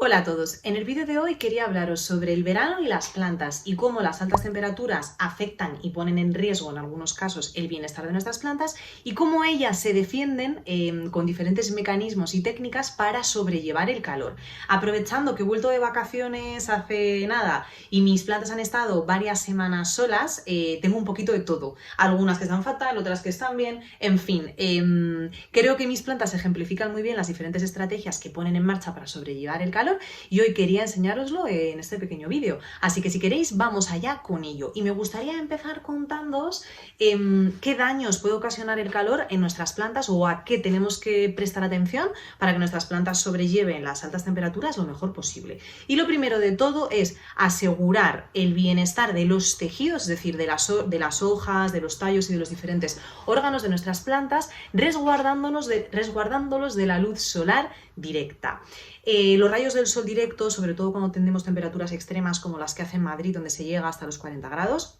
Hola a todos, en el vídeo de hoy quería hablaros sobre el verano y las plantas y cómo las altas temperaturas afectan y ponen en riesgo en algunos casos el bienestar de nuestras plantas y cómo ellas se defienden con diferentes mecanismos y técnicas para sobrellevar el calor. Aprovechando que he vuelto de vacaciones hace nada y mis plantas han estado varias semanas solas, tengo un poquito de todo. Algunas que están fatal, otras que están bien, en fin. Creo que mis plantas ejemplifican muy bien las diferentes estrategias que ponen en marcha para sobrellevar el calor y hoy quería enseñároslo en este pequeño vídeo. Así que si queréis, vamos allá con ello. Y me gustaría empezar contándoos qué daños puede ocasionar el calor en nuestras plantas o a qué tenemos que prestar atención para que nuestras plantas sobrelleven las altas temperaturas lo mejor posible. Y lo primero de todo es asegurar el bienestar de los tejidos, es decir, de las hojas, de los tallos y de los diferentes órganos de nuestras plantas, resguardándolos de la luz solar directa. Los rayos del sol directo, sobre todo cuando tenemos temperaturas extremas como las que hace en Madrid, donde se llega hasta los 40 grados,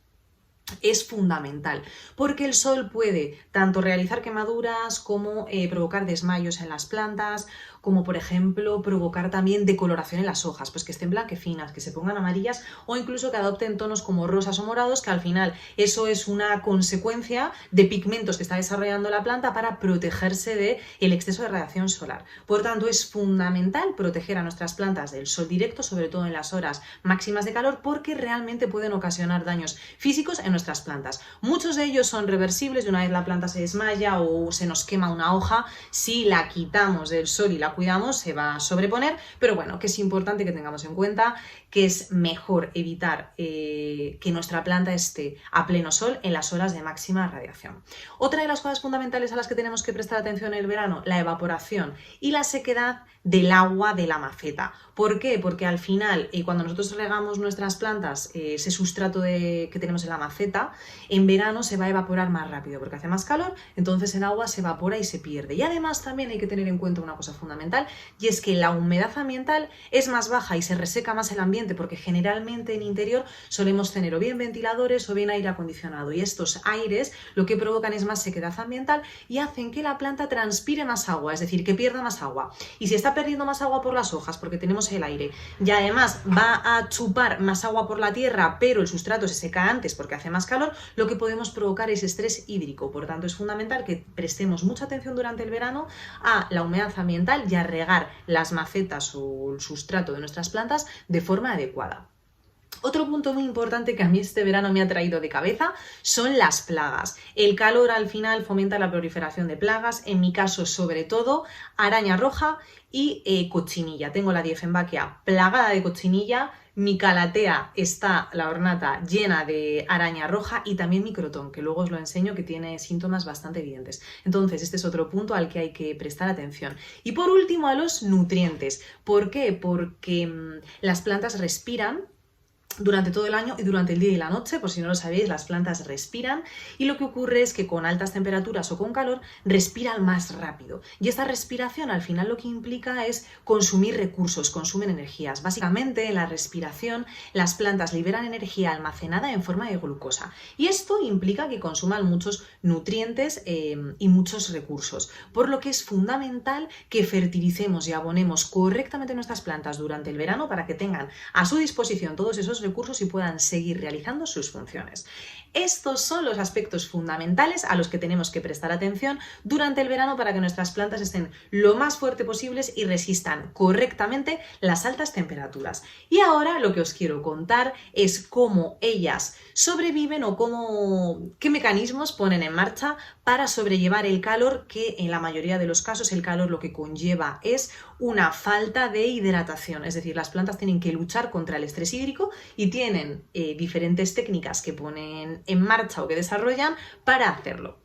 es fundamental, porque el sol puede tanto realizar quemaduras como provocar desmayos en las plantas, como por ejemplo provocar también decoloración en las hojas, pues que estén blanquecinas, que se pongan amarillas o incluso que adopten tonos como rosas o morados, que al final eso es una consecuencia de pigmentos que está desarrollando la planta para protegerse del exceso de radiación solar. Por tanto, es fundamental proteger a nuestras plantas del sol directo, sobre todo en las horas máximas de calor, porque realmente pueden ocasionar daños físicos en nuestras plantas. Muchos de ellos son reversibles, de una vez la planta se desmaya o se nos quema una hoja, si la quitamos del sol y la cuidamos se va a sobreponer, pero bueno, que es importante que tengamos en cuenta que es mejor evitar que nuestra planta esté a pleno sol en las horas de máxima radiación. Otra de las cosas fundamentales a las que tenemos que prestar atención en el verano, la evaporación y la sequedad del agua de la maceta. ¿Por qué? Porque al final, cuando nosotros regamos nuestras plantas, ese sustrato que tenemos en la maceta, en verano se va a evaporar más rápido porque hace más calor, entonces el agua se evapora y se pierde. Y además también hay que tener en cuenta una cosa fundamental, y es que la humedad ambiental es más baja y se reseca más el ambiente porque generalmente en interior solemos tener o bien ventiladores o bien aire acondicionado, y estos aires lo que provocan es más sequedad ambiental y hacen que la planta transpire más agua, es decir, que pierda más agua. Y si está perdiendo más agua por las hojas porque tenemos el aire y además va a chupar más agua por la tierra, pero el sustrato se seca antes porque hace más calor, lo que podemos provocar es estrés hídrico. Por tanto, es fundamental que prestemos mucha atención durante el verano a la humedad ambiental y a regar las macetas o el sustrato de nuestras plantas de forma adecuada. Otro punto muy importante que a mí este verano me ha traído de cabeza son las plagas. El calor al final fomenta la proliferación de plagas, en mi caso sobre todo araña roja y cochinilla. Tengo la Dieffenbachia plagada de cochinilla, mi calatea está, la ornata, llena de araña roja y también mi crotón, que luego os lo enseño, que tiene síntomas bastante evidentes. Entonces, este es otro punto al que hay que prestar atención. Y por último, a los nutrientes. ¿Por qué? Porque las plantas respiran durante todo el año y durante el día y la noche. Por si no lo sabéis, las plantas respiran y lo que ocurre es que con altas temperaturas o con calor respiran más rápido, y esta respiración al final lo que implica es consumir recursos, consumen energías. Básicamente en la respiración las plantas liberan energía almacenada en forma de glucosa y esto implica que consuman muchos nutrientes y muchos recursos, por lo que es fundamental que fertilicemos y abonemos correctamente nuestras plantas durante el verano para que tengan a su disposición todos esos recursos y puedan seguir realizando sus funciones. Estos son los aspectos fundamentales a los que tenemos que prestar atención durante el verano para que nuestras plantas estén lo más fuerte posibles y resistan correctamente las altas temperaturas. Y ahora lo que os quiero contar es cómo ellas sobreviven o qué mecanismos ponen en marcha para sobrellevar el calor, que en la mayoría de los casos el calor lo que conlleva es una falta de hidratación, es decir, las plantas tienen que luchar contra el estrés hídrico y tienen diferentes técnicas que ponen en marcha o que desarrollan para hacerlo.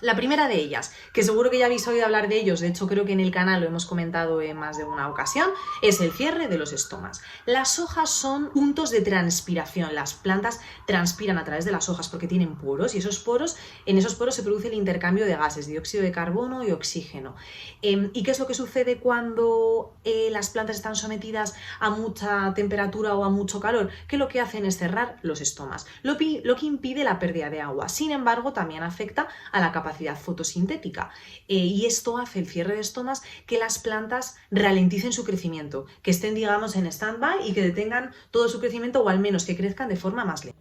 La primera de ellas, que seguro que ya habéis oído hablar de ellos, de hecho creo que en el canal lo hemos comentado en más de una ocasión, es el cierre de los estomas. Las hojas son puntos de transpiración, las plantas transpiran a través de las hojas porque tienen poros y en esos poros se produce el intercambio de gases, dióxido de carbono y oxígeno. ¿Y qué es lo que sucede cuando las plantas están sometidas a mucha temperatura o a mucho calor? Que lo que hacen es cerrar los estomas, lo que impide la pérdida de agua. Sin embargo, también afecta a la capacidad capacidad fotosintética. Y esto hace el cierre de estomas que las plantas ralenticen su crecimiento, que estén, digamos, en stand-by y que detengan todo su crecimiento o al menos que crezcan de forma más lenta.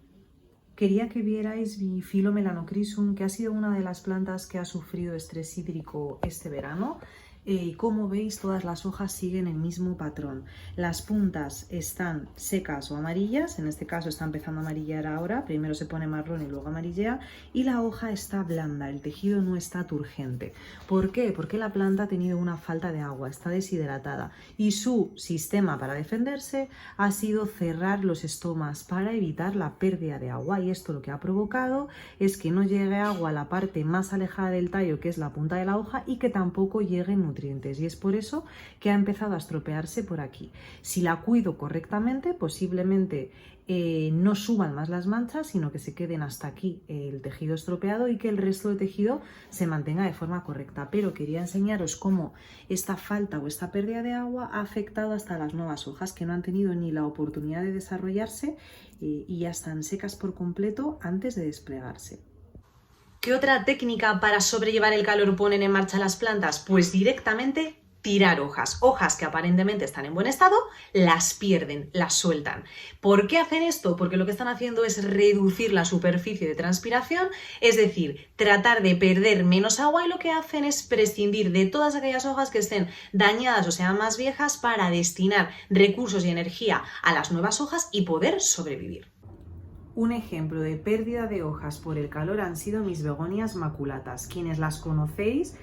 Quería que vierais mi Philomelancrisum, que ha sido una de las plantas que ha sufrido estrés hídrico este verano. Y como veis, todas las hojas siguen el mismo patrón. Las puntas están secas o amarillas, en este caso está empezando a amarillar ahora, primero se pone marrón y luego amarillea, y la hoja está blanda, el tejido no está turgente. ¿Por qué? Porque la planta ha tenido una falta de agua, está deshidratada, y su sistema para defenderse ha sido cerrar los estomas para evitar la pérdida de agua, y esto lo que ha provocado es que no llegue agua a la parte más alejada del tallo, que es la punta de la hoja, y que tampoco lleguen nutrientes. Y es por eso que ha empezado a estropearse por aquí. Si la cuido correctamente, posiblemente no suban más las manchas, sino que se queden hasta aquí el tejido estropeado y que el resto del tejido se mantenga de forma correcta. Pero quería enseñaros cómo esta falta o esta pérdida de agua ha afectado hasta las nuevas hojas, que no han tenido ni la oportunidad de desarrollarse y ya están secas por completo antes de desplegarse. ¿Qué otra técnica para sobrellevar el calor ponen en marcha las plantas? Pues directamente tirar hojas. Hojas que aparentemente están en buen estado, las pierden, las sueltan. ¿Por qué hacen esto? Porque lo que están haciendo es reducir la superficie de transpiración, es decir, tratar de perder menos agua, y lo que hacen es prescindir de todas aquellas hojas que estén dañadas o sean más viejas para destinar recursos y energía a las nuevas hojas y poder sobrevivir. Un ejemplo de pérdida de hojas por el calor han sido mis begonias maculatas. Quienes conocéis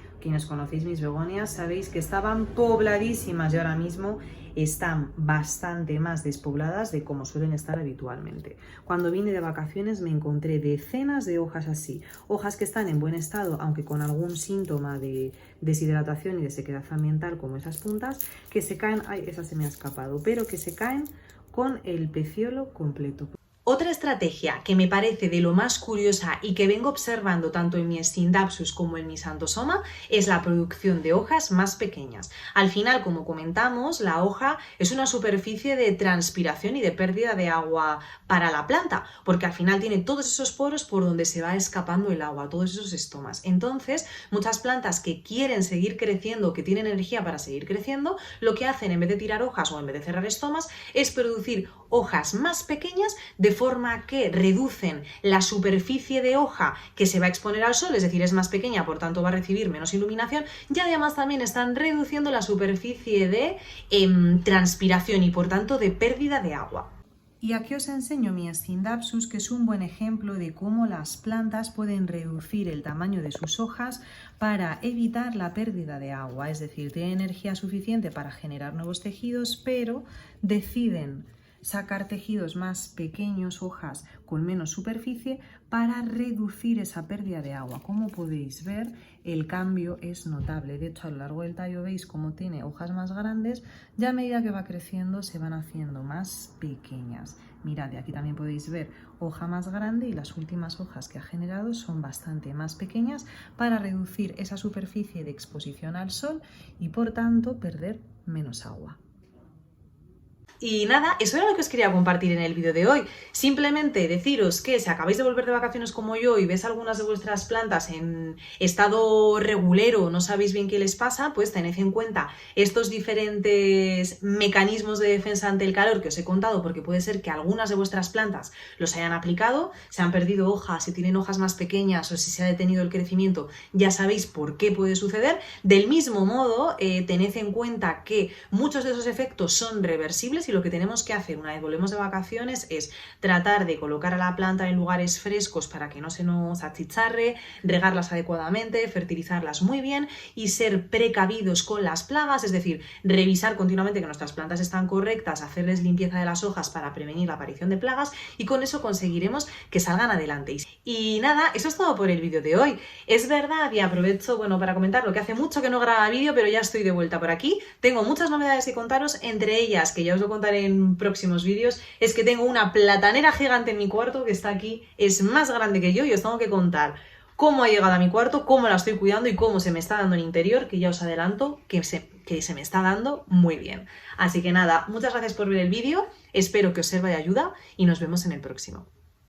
mis begonias, sabéis que estaban pobladísimas y ahora mismo están bastante más despobladas de como suelen estar habitualmente. Cuando vine de vacaciones me encontré decenas de hojas así, hojas que están en buen estado, aunque con algún síntoma de deshidratación y de sequedad ambiental, como esas puntas, que se caen, ay, esa se me ha escapado, pero que se caen con el peciolo completo. Otra estrategia que me parece de lo más curiosa y que vengo observando tanto en mi Scindapsus como en mi Xanthosoma es la producción de hojas más pequeñas. Al final, como comentamos, la hoja es una superficie de transpiración y de pérdida de agua para la planta, porque al final tiene todos esos poros por donde se va escapando el agua, todos esos estomas. Entonces, muchas plantas que quieren seguir creciendo, que tienen energía para seguir creciendo, lo que hacen en vez de tirar hojas o en vez de cerrar estomas es producir hojas más pequeñas, de forma que reducen la superficie de hoja que se va a exponer al sol, es decir, es más pequeña, por tanto va a recibir menos iluminación, y además también están reduciendo la superficie de transpiración y por tanto de pérdida de agua. Y aquí os enseño mi Scindapsus, que es un buen ejemplo de cómo las plantas pueden reducir el tamaño de sus hojas para evitar la pérdida de agua, es decir, tienen energía suficiente para generar nuevos tejidos, pero deciden sacar tejidos más pequeños, hojas con menos superficie, para reducir esa pérdida de agua. Como podéis ver, el cambio es notable. De hecho, a lo largo del tallo veis cómo tiene hojas más grandes, ya a medida que va creciendo se van haciendo más pequeñas. Mirad, y aquí también podéis ver hoja más grande, y las últimas hojas que ha generado son bastante más pequeñas para reducir esa superficie de exposición al sol y por tanto perder menos agua. Y nada, eso era lo que os quería compartir en el vídeo de hoy. Simplemente deciros que si acabáis de volver de vacaciones como yo y ves algunas de vuestras plantas en estado regulero, no sabéis bien qué les pasa, pues tened en cuenta estos diferentes mecanismos de defensa ante el calor que os he contado, porque puede ser que algunas de vuestras plantas los hayan aplicado, se han perdido hojas, si tienen hojas más pequeñas o si se ha detenido el crecimiento, ya sabéis por qué puede suceder. Del mismo modo, tened en cuenta que muchos de esos efectos son reversibles, y lo que tenemos que hacer una vez volvemos de vacaciones es tratar de colocar a la planta en lugares frescos para que no se nos achicharre, regarlas adecuadamente, fertilizarlas muy bien y ser precavidos con las plagas, es decir, revisar continuamente que nuestras plantas están correctas, hacerles limpieza de las hojas para prevenir la aparición de plagas, y con eso conseguiremos que salgan adelante. Y nada, eso es todo por el vídeo de hoy. Es verdad, y aprovecho para comentar lo que hace mucho que no grababa vídeo, pero ya estoy de vuelta por aquí. Tengo muchas novedades que contaros, entre ellas, que ya os lo contaré en próximos vídeos, es que tengo una platanera gigante en mi cuarto que está aquí, es más grande que yo, y os tengo que contar cómo ha llegado a mi cuarto, cómo la estoy cuidando y cómo se me está dando en interior, que ya os adelanto que se me está dando muy bien. Así que nada, muchas gracias por ver el vídeo, espero que os sirva de ayuda y nos vemos en el próximo.